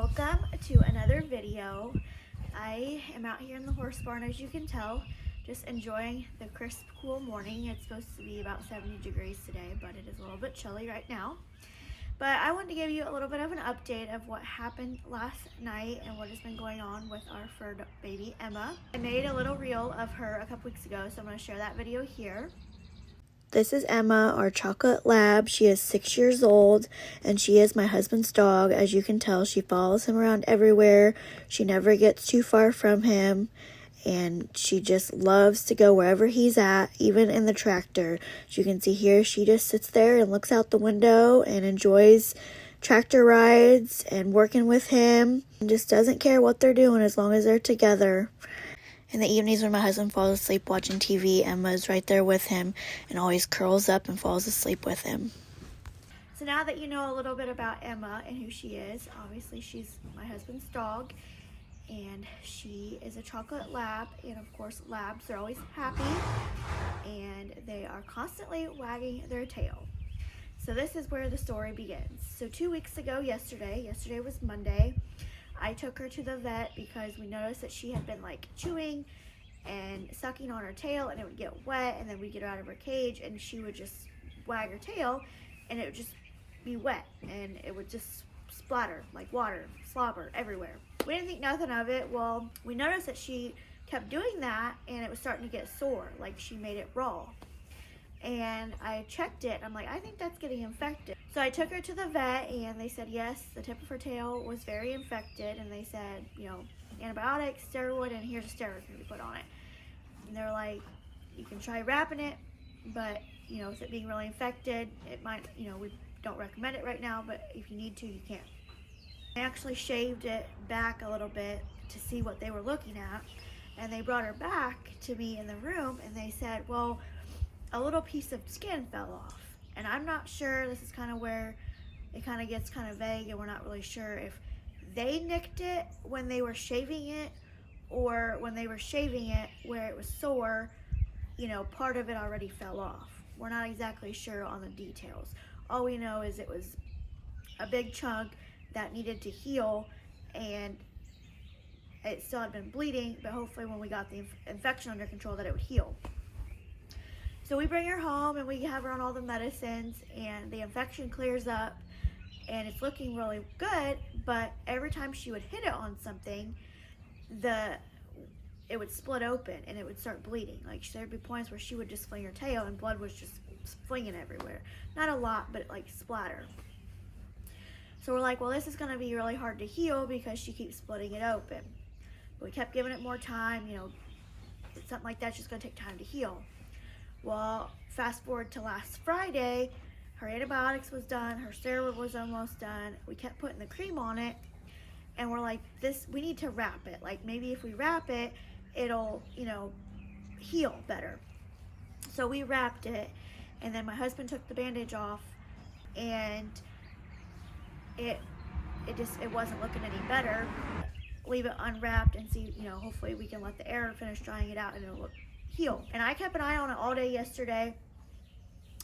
Welcome to another video. I am out here in the horse barn, as you can tell, just enjoying the crisp, cool morning. It's supposed to be about 70 degrees today, but it is a little bit chilly right now. But I wanted to give you a little bit of an update of what happened last night and what has been going on with our fur baby, Emma. I made a little reel of her a couple weeks ago, so I'm going to share that video here. This is Emma, our chocolate lab. She is 6 years old, and she is my husband's dog. As you can tell, she follows him around everywhere. She never gets too far from him, and she just loves to go wherever he's at, even in the tractor. As you can see here, she just sits there and looks out the window and enjoys tractor rides and working with him, and just doesn't care what they're doing as long as they're together. In the evenings when my husband falls asleep watching TV, Emma's right there with him and always curls up and falls asleep with him. So now that you know a little bit about Emma and who she is, obviously she's my husband's dog, and she is a chocolate lab, and of course labs are always happy and they are constantly wagging their tail. So this is where the story begins. So 2 weeks ago yesterday was Monday, I took her to the vet because we noticed that she had been like chewing and sucking on her tail, and it would get wet, and then we'd get her out of her cage and she would just wag her tail and it would just be wet and it would just splatter like water, slobber everywhere. We didn't think nothing of it. Well, we noticed that she kept doing that and it was starting to get sore, like she made it raw. And I checked it. I'm like, I think that's getting infected. So I took her to the vet and they said, yes, the tip of her tail was very infected. And they said, you know, antibiotics, steroid, and here's a steroid going to be put on it. And they're like, you can try wrapping it, but, you know, with it being really infected, it might, you know, we don't recommend it right now, but if you need to, you can. I actually shaved it back a little bit to see what they were looking at. And they brought her back to me in the room and they said, well, a little piece of skin fell off. And I'm not sure, this is kind of where it kind of gets kind of vague and we're not really sure if they nicked it when they were shaving it, or when they were shaving it where it was sore, you know, part of it already fell off. We're not exactly sure on the details. All we know is it was a big chunk that needed to heal, and it still had been bleeding, but hopefully when we got the infection under control that it would heal. So we bring her home and we have her on all the medicines and the infection clears up and it's looking really good, but every time she would hit it on something, it would split open and it would start bleeding. Like there'd be points where she would just fling her tail and blood was just flinging everywhere. Not a lot, but like splatter. So we're like, well, this is gonna be really hard to heal because she keeps splitting it open. But we kept giving it more time, you know, something like that's just gonna take time to heal. Well, fast forward to last Friday, her antibiotics was done, her steroid was almost done. We kept putting the cream on it, and we're like, we need to wrap it. Like maybe if we wrap it, it'll, you know, heal better. So we wrapped it, and then my husband took the bandage off, and it wasn't looking any better. Leave it unwrapped and see, you know, hopefully we can let the air finish drying it out and it'll heal. And I kept an eye on it all day yesterday.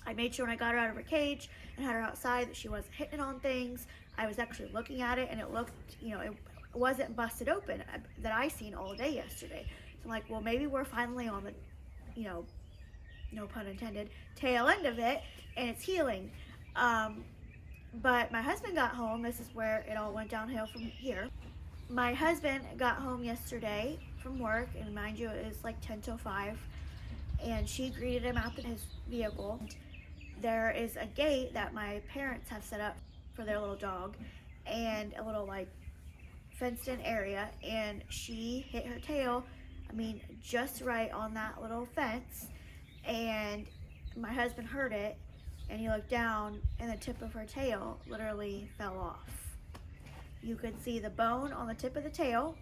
I made sure when I got her out of her cage and had her outside that she wasn't hitting on things. I was actually looking at it and it looked, you know, it wasn't busted open that I seen all day yesterday. So I'm like, well, maybe we're finally on the, you know, no pun intended, tail end of it and it's healing. But my husband got home. This is where it all went downhill from here. My husband got home yesterday from work, and mind you, it was like 10 till 5, and she greeted him out in his vehicle. There is a gate that my parents have set up for their little dog, and a little like fenced in area, and she hit her tail, I mean, just right on that little fence, and my husband heard it, and he looked down, and the tip of her tail literally fell off. You could see the bone on the tip of the tail.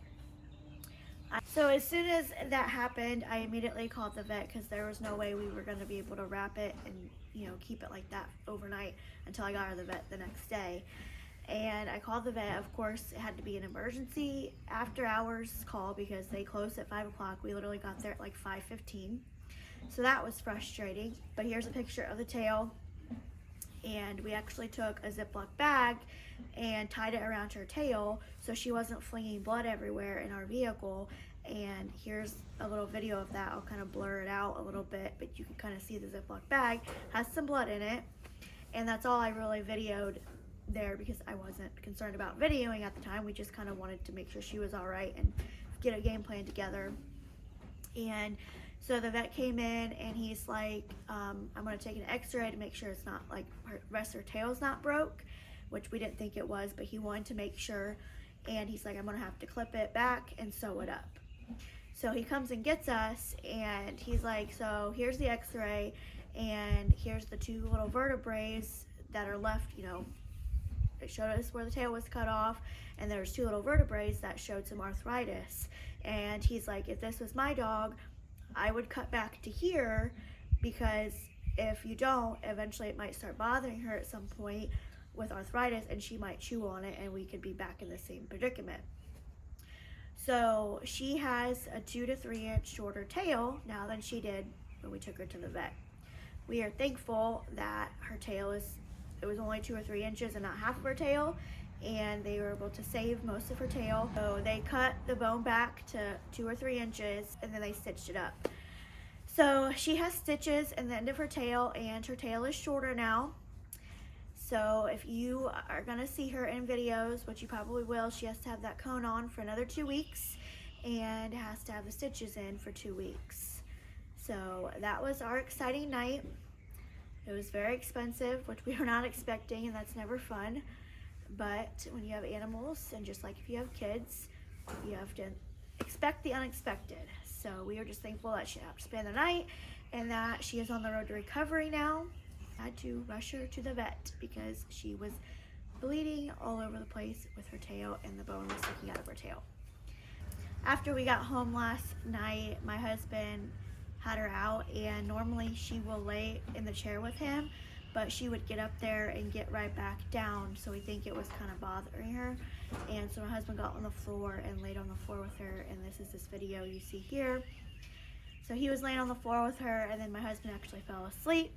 So as soon as that happened, I immediately called the vet because there was no way we were going to be able to wrap it and, you know, keep it like that overnight until I got her to the vet the next day. And I called the vet. Of course, it had to be an emergency after hours call because they closed at 5 o'clock. We literally got there at like 5:15. So that was frustrating. But here's a picture of the tail. And we actually took a Ziploc bag and tied it around her tail so she wasn't flinging blood everywhere in our vehicle. And here's a little video of that. I'll kind of blur it out a little bit, but you can kind of see the Ziploc bag has some blood in it. And that's all I really videoed there because I wasn't concerned about videoing at the time. We just kind of wanted to make sure she was all right and get a game plan together. And so the vet came in and he's like, I'm going to take an x-ray to make sure it's not like her rest of her tail's not broke, which we didn't think it was, but he wanted to make sure. And he's like, I'm going to have to clip it back and sew it up. So he comes and gets us and he's like, so here's the x-ray and here's the two little vertebrae that are left, you know, it showed us where the tail was cut off, and there's two little vertebrae that showed some arthritis. And he's like, if this was my dog, I would cut back to here, because if you don't, eventually it might start bothering her at some point with arthritis and she might chew on it and we could be back in the same predicament. So she has a 2 to 3 inch shorter tail now than she did when we took her to the vet. We are thankful that her tail it was only 2 or 3 inches and not half of her tail, and they were able to save most of her tail. So they cut the bone back to 2 or 3 inches and then they stitched it up. So she has stitches in the end of her tail and her tail is shorter now. So if you are gonna see her in videos, which you probably will, she has to have that cone on for another 2 weeks and has to have the stitches in for 2 weeks. So that was our exciting night. It was very expensive, which we were not expecting, and that's never fun. But when you have animals, and just like if you have kids, you have to expect the unexpected. So we are just thankful that she had to spend the night and that she is on the road to recovery now. I had to rush her to the vet because she was bleeding all over the place with her tail and the bone was sticking out of her tail. After we got home last night, my husband had her out, and normally she will lay in the chair with him, but she would get up there and get right back down, so we think it was kind of bothering her. And so my husband got on the floor and laid on the floor with her, and this is this video you see here. So he was laying on the floor with her, and then my husband actually fell asleep.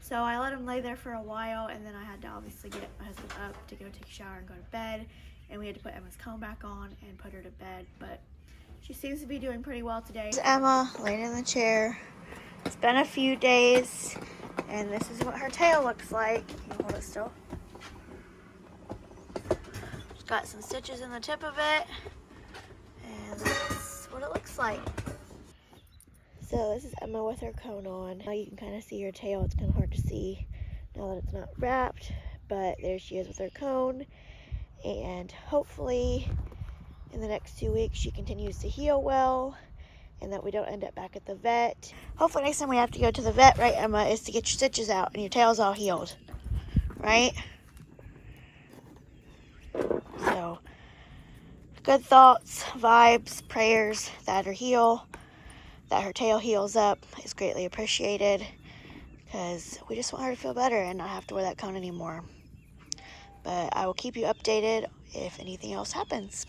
So I let him lay there for a while, and then I had to obviously get my husband up to go take a shower and go to bed, and we had to put Emma's comb back on and put her to bed, but she seems to be doing pretty well today. This is Emma laying in the chair. It's been a few days, and this is what her tail looks like. Can you hold it still? She's got some stitches in the tip of it, and that's what it looks like. So this is Emma with her cone on. Now you can kind of see her tail. It's kind of hard to see now that it's not wrapped, but there she is with her cone, and hopefully in the next 2 weeks she continues to heal well and that we don't end up back at the vet. Hopefully next time we have to go to the vet, right Emma, is to get your stitches out and your tail's all healed, right? So good thoughts, vibes, prayers that her tail heals up is greatly appreciated, because we just want her to feel better and not have to wear that cone anymore. But I will keep you updated if anything else happens.